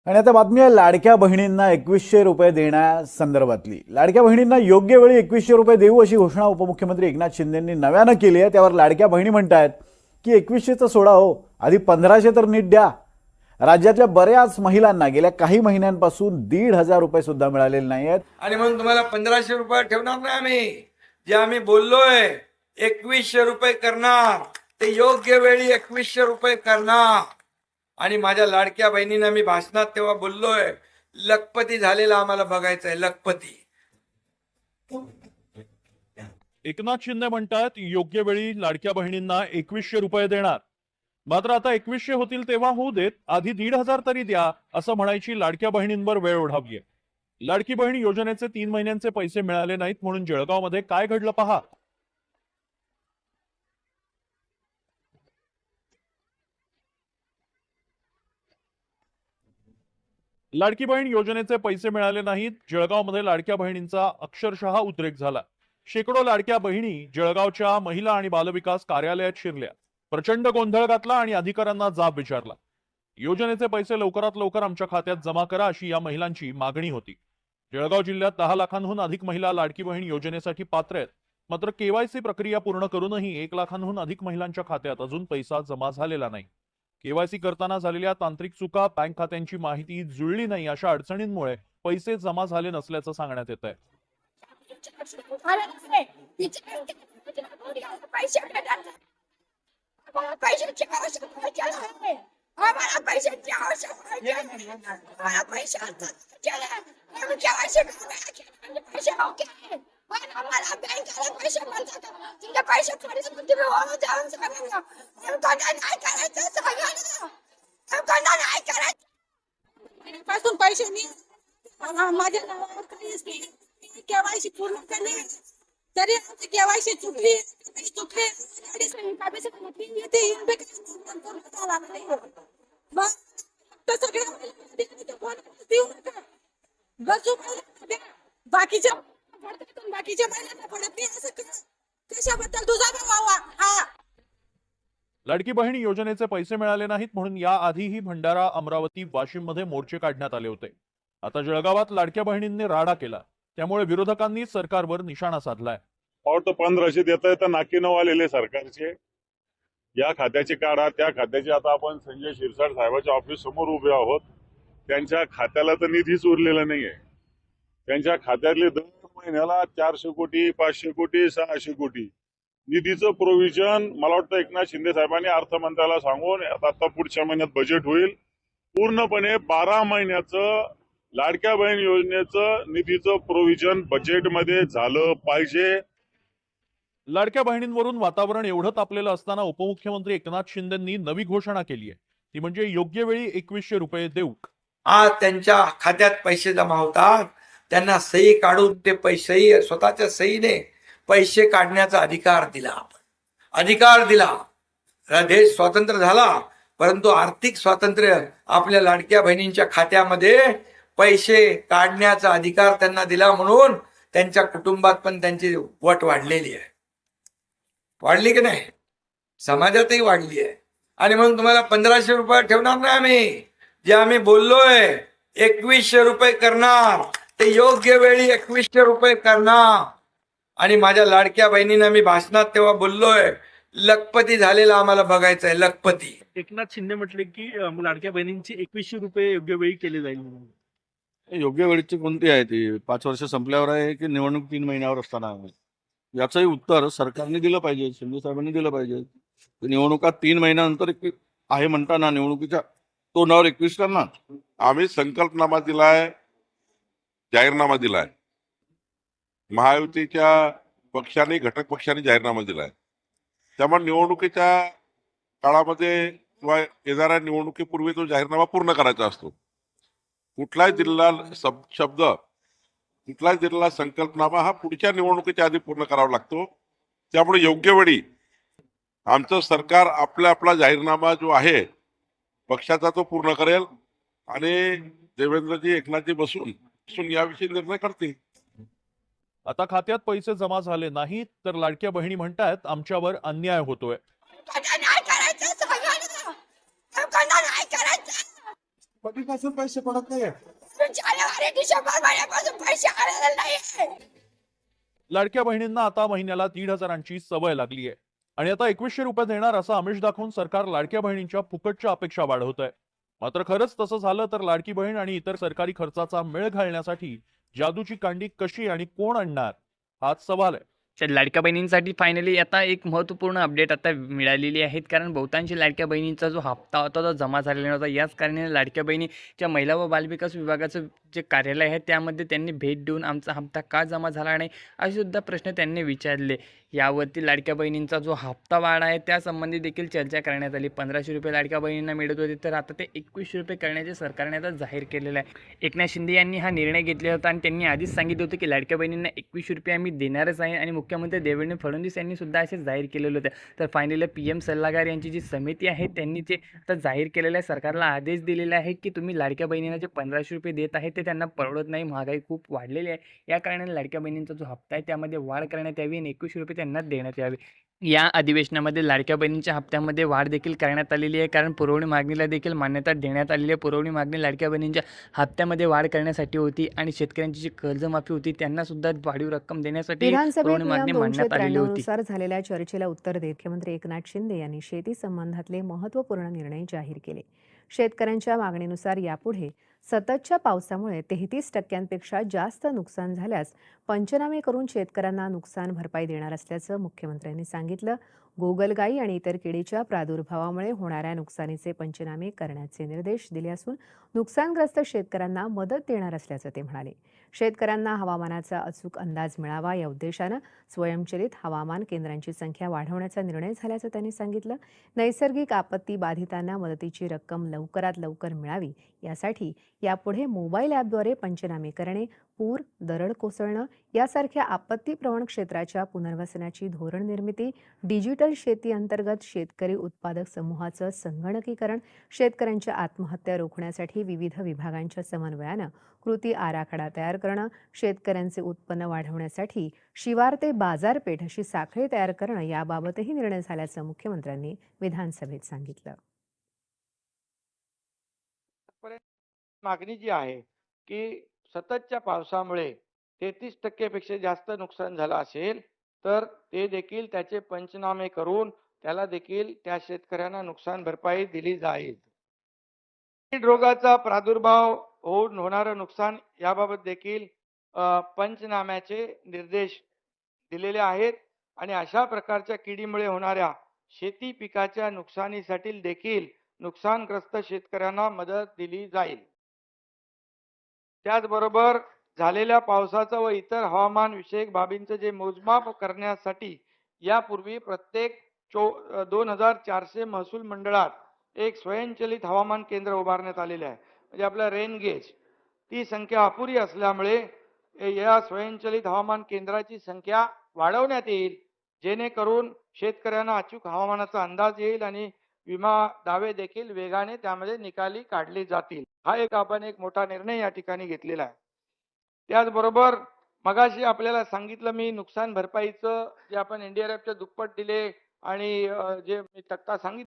आणि आता बातमी आहे लाडक्या बहिणींना 2100 रुपये देण्यासंदर्भातली। लाडक्या बहिणींना योग्य वेळी 2100 रुपये देऊ अशी घोषणा उपमुख्यमंत्री एकनाथ शिंदेंनी नव्यानं केली आहे। त्यावर लाडक्या बहिणी म्हणतायत की 2100चं सोडा हो, आधी 1500 तर नीट द्या। राज्यातल्या बऱ्याच महिलांना गेल्या काही महिन्यांपासून 1500 रुपये सुद्धा मिळालेले नाहीत। आणि म्हणून तुम्हाला 1500 रुपये ठेवणार नाही आम्ही। जे आम्ही बोललोय 2100 रुपये करणार, ते योग्य वेळी 2100 रुपये करणार। आणि माझ्या लाडक्या बहिणींना मी भाषणात तेव्हा बोललोय, लखपती झालेला आम्हाला बघायचंय, लखपती। एकनाथ शिंदे म्हणतात योग्य वेळी लाडक्या बहिणींना 2100 रुपये देणार। मात्र आता 2100 होतील तेव्हा होऊ देत, आधी 1500 तरी द्या असं म्हणायची लाडक्या बहिणींवर वेळ ओढावलीय। लाडकी बहीण योजनेचे 3 महिन्यांचे पैसे मिळाले नाहीत म्हणून जळगावमध्ये काय घडलं पहा। लाडकी बहीण योजनेचे पैसे मिळाले नाहीत, जळगावमध्ये लाडक्या बहिणींचा अक्षरशः उद्रेक झाला। शेकडो लाडक्या बहिणी जळगावच्या महिला आणि बालविकास कार्यालयात शिरल्या, प्रचंड गोंधळ घातला आणि अधिकाऱ्यांना जाब विचारला। योजनेचे पैसे लवकरात लवकर आमच्या खात्यात जमा करा अशी या महिलांची मागणी होती। जळगाव जिल्ह्यात 10 लाखांहून अधिक महिला लाडकी बहीण योजनेसाठी पात्र आहेत, मात्र केवायसी प्रक्रिया पूर्ण करूनही 1 लाखांहून अधिक महिलांच्या खात्यात अजून पैसा जमा झालेला नाही। केवायसी करताना झालेल्या तांत्रिक चुका, बँक खात्यांची माहिती जुळली नाही अशा अडचणींमुळे पैसे जमा झाले नसल्याचं सांगण्यात येत आहे। पासून पैसे मी माझ्या नावावर काहीच नाही। केवायसी पूर्ण केली तरी आमची केवायसी चुकली बाकीच्या महिन्यांना पडत नाही असं कशाबद्दल तुझा व्हावा। हा लाडकी बहीण योजनेचे पैसे मिळाले नाहीत म्हणून याआधीही भंडारा, अमरावती, वाशिम मध्ये मोर्चे काढण्यात आले होते। आता जळगावात लाडक्या बहिणींनी राडा केला, त्यामुळे विरोधकांनी सरकारवर निशाणा साधलाय। और तो 1500 देत आहे तर नाकी नऊ आलेले सरकारचे। या खात्याची काढा, त्या खात्याची। आता आपण संजय शिरसाट साहेबांच्या ऑफिस समोर उभे आहोत। त्यांच्या खात्याला तर निधीच उरलेला नाहीये। त्यांच्या खात्यातले दर महिन्याला 400 कोटी, 500 कोटी, 600 कोटी निधीचं प्रोव्हिजन मला वाटतं एकनाथ शिंदे साहेबांनी अर्थमंत्र्याला सांगून आता पुढच्या महिन्यात बजेट होईल, पूर्णपणे 12 महिन्याचं लाडक्या बहीण योजनेचं निधीचं प्रोव्हिजन बजेटमध्ये झालं पाहिजे। लाडक्या बहिणींवरून वातावरण एवढं तापलेलं असताना उपमुख्यमंत्री एकनाथ शिंदेंनी नवी घोषणा केली आहे, ती म्हणजे योग्य वेळी 2100 रुपये देऊ। आज त्यांच्या खात्यात पैसे जमा होतात, त्यांना सही काढून ते पैसे स्वतःच्या सहीने पैसे काढण्याचा अधिकार दिला। अधिकार दिला। देश स्वतंत्र झाला, परंतु आर्थिक स्वातंत्र्य आपल्या लाडक्या बहिणींच्या खात्यामध्ये पैसे काढण्याचा अधिकार त्यांना दिला, म्हणून त्यांच्या कुटुंबात पण त्यांची वट वाढलेली आहे। वाढली की नाही? समाजातही वाढली आहे। आणि म्हणून तुम्हाला 1500 रुपये ठेवणार नाही आम्ही। जे आम्ही बोललोय 2100 रुपये करणार, ते योग्य वेळी 2100 रुपये करणार। आणि माझ्या लाडक्या बहिणींना मी भाषणात तेव्हा बोललोय, लखपती झालेला आम्हाला बघायचंय, लखपती। एकनाथ शिंदे म्हटले की लाडक्या बहिणींची 2100 रुपये योग्य वेळी केले जाईल म्हणून। योग्य वेळेची कोणती आहे ती? 5 वर्ष संपल्यावर आहे की निवडणूक 3 महिन्यावर असताना आहे? याचंही उत्तर सरकारने दिलं पाहिजे, शिंदे साहेबांनी दिलं पाहिजे। निवडणुका 3 महिन्यानंतर आहे म्हणताना निवडणुकीच्या तोंडावर 21 करणार। आम्ही संकल्पनामा दिलाय, जाहीरनामा दिलाय। महायुतीच्या पक्षाने, घटक पक्षाने जाहीरनामा दिलाय। त्यामुळे निवडणुकीच्या काळामध्ये किंवा येणाऱ्या निवडणुकीपूर्वी तो जाहीरनामा पूर्ण करायचा असतो। कुठलाही दिलेला शब्द, कुठलाही दिलेला संकल्पनामा हा पुढच्या निवडणुकीच्या आधी पूर्ण करावा लागतो। त्यामुळे योग्य वेळी आमचं सरकार आपला जाहीरनामा जो आहे पक्षाचा तो पूर्ण करेल आणि देवेंद्रजी, एकनाथजी बसून याविषयी निर्णय करतील। आता खात्यात पैसे जमा झाले नाहीत तर लाडक्या बहिणी म्हणतायत आमच्यावर अन्याय होतोय। कधीपासून पैसे पडत नाही जानेवारी डिसेंबर महिन्यापासून पैसे आलेले नाही. लाडक्या बहिणींना आता महिन्याला 1,500ची सवय लागली आहे आणि आता 2100 रुपये देणार असं आमिष दाखवून सरकार लाडक्या बहिणींच्या फुकटच्या अपेक्षा वाढवत आहे. मात्र खरंच तसं झालं तर लाडकी बहीण आणि इतर सरकारी खर्चाचा मेळ घालण्यासाठी जादूची कांडी कशी आणि कोण आणणार हाच सवाल आहे. लाडक्या बहिणींसाठी फायनली आता एक महत्त्वपूर्ण अपडेट आता मिळालेली आहेत, कारण बहुतांश लाडक्या बहिणींचा जो हप्ता होता तो जमा झालेला नव्हता. याच कारणाने लाडक्या बहिणीच्या महिला व बालविकास विभागाचं जे कार्यालय आहे त्यामध्ये त्यांनी भेट देऊन आमचा हप्ता का जमा झाला नाही असे सुद्धा प्रश्न त्यांनी विचारले. यावरती लाडक्या बहिणींचा जो हप्ता वाढ आहे त्यासंबंधी देखील चर्चा करण्यात आली. 1500 रुपये लाडक्या बहिणींना मिळत होते, तर आता ते 2100 रुपये करण्याचे सरकारने आता जाहीर केलेलं आहे. एकनाथ शिंदे यांनी हा निर्णय घेतला होता आणि त्यांनी आधीच सांगितलं होतं की लाडक्या बहिणींना 2100 रुपये आम्ही देणारच आहे आणि मुख्यमंत्री देवेंद्र फडणवीस यांनी सुद्धा असे जाहीर केलेलं होतं. तर फायनली PM सल्लागार यांची जी समिती आहे त्यांनी ते आता जाहीर केलेलं आहे. सरकारला आदेश दिलेला आहे की तुम्ही लाडक्या बहिणींना जे 1500 रुपये देत आहे ते त्यांना परवडत नाही, महागाई खूप वाढलेली आहे. या कारणाने लाडक्या बहिणींचा जो हप्ता आहे त्यामध्ये वाढ करण्यात यावी आणि 2100 रुपये त्यांना देण्यात यावे. या अधिवेशनामध्ये लाडक्या बहिणींच्या हप्त्यामध्ये वाढ देखील करण्यात आलेली आहे, कारण पुरवणी मागणीला देखील मान्यता देण्यात आलेली आहे. पुरवणी मागणी लाडक्या बहिणींच्या हप्त्यामध्ये वाढ करण्यासाठी होती आणि शेतकऱ्यांची जी कर्जमाफी होती त्यांना सुद्धा वाढीव रक्कम देण्यासाठी विधानसभेत पुरवणी मागणी नियम मांडण्यात आलेली 293 होती. नुसार झालेल्या चर्चेला उत्तर देत मुख्यमंत्री एकनाथ शिंदे यांनी शेती संबंधातले महत्त्वपूर्ण निर्णय जाहीर केले. शेतकऱ्यांच्या मागणीनुसार यापुढे सततच्या पावसामुळे 33% जास्त नुकसान झाल्यास पंचनामे करून शेतकऱ्यांना नुकसान भरपाई देणार असल्याचं मुख्यमंत्र्यांनी सांगितलं. गोगलगाई आणि इतर किडीच्या प्रादुर्भावामुळे होणाऱ्या नुकसानीचे पंचनामे करण्याचे निर्देश दिले असून नुकसानग्रस्त शेतकऱ्यांना मदत देणार असल्याचं ते म्हणाले. शेतकऱ्यांना हवामानाचा अचूक अंदाज मिळावा या उद्देशानं स्वयंचलित हवामान केंद्रांची संख्या वाढवण्याचा निर्णय झाल्याचं त्यांनी सांगितलं. नैसर्गिक आपत्ती बाधितांना मदतीची रक्कम लवकरात लवकर मिळावी यासाठी यापुढे मोबाईल ॲपद्वारे पंचनामे करणे, पूर, दरड कोसळणं यासारख्या आपत्तीप्रवण क्षेत्राच्या पुनर्वसनाची धोरण निर्मिती, डिजिटल शेती अंतर्गत शेतकरी उत्पादक समूहाचं संगणकीकरण, शेतकऱ्यांच्या आत्महत्या रोखण्यासाठी विविध विभागांच्या समन्वयानं कृती आराखडा तयार करणं, शेतकऱ्यांचे उत्पन्न वाढवण्यासाठी शिवार ते बाजारपेठ अशी साखळी तयार करणं याबाबतही निर्णय झाल्याचं मुख्यमंत्र्यांनी विधानसभेत सांगितलं. मागणी जी आहे की सततच्या पावसामुळे 33% पेक्षा जास्त नुकसान झालं असेल तर ते देखील त्याचे पंचनामे करून त्याला देखील त्या शेतकऱ्यांना नुकसान भरपाई दिली जाईल. कीड रोगाचा प्रादुर्भाव होऊन होणारं नुकसान याबाबत देखील पंचनाम्याचे निर्देश दिलेले आहेत आणि अशा प्रकारच्या किडीमुळे होणाऱ्या शेती पिकाच्या नुकसानीसाठी देखील नुकसानग्रस्त शेतकऱ्यांना मदत दिली जाईल. त्याचबरोबर झालेल्या पावसाचं व इतर हवामान विषयक बाबींचं जे मोजमाप करण्यासाठी यापूर्वी प्रत्येक 2400 महसूल मंडळात एक स्वयंचलित हवामान केंद्र उभारण्यात आलेले आहे. म्हणजे आपलं रेन गेज ती संख्या अपुरी असल्यामुळे या स्वयंचलित हवामान केंद्राची संख्या वाढवण्यात येईल, जेणेकरून शेतकऱ्यांना अचूक हवामानाचा अंदाज येईल आणि विमा दावे देखील वेगाने त्यामध्ये निकाली काढले जातील. हा आपण एक मोठा निर्णय या ठिकाणी घेतलेला आहे. त्याचबरोबर मगाशी आपल्याला सांगितलं मी नुकसान भरपाईचं जे आपण NDRFच्या दुप्पट दिले आणि जे मी तक्ता सांगितलं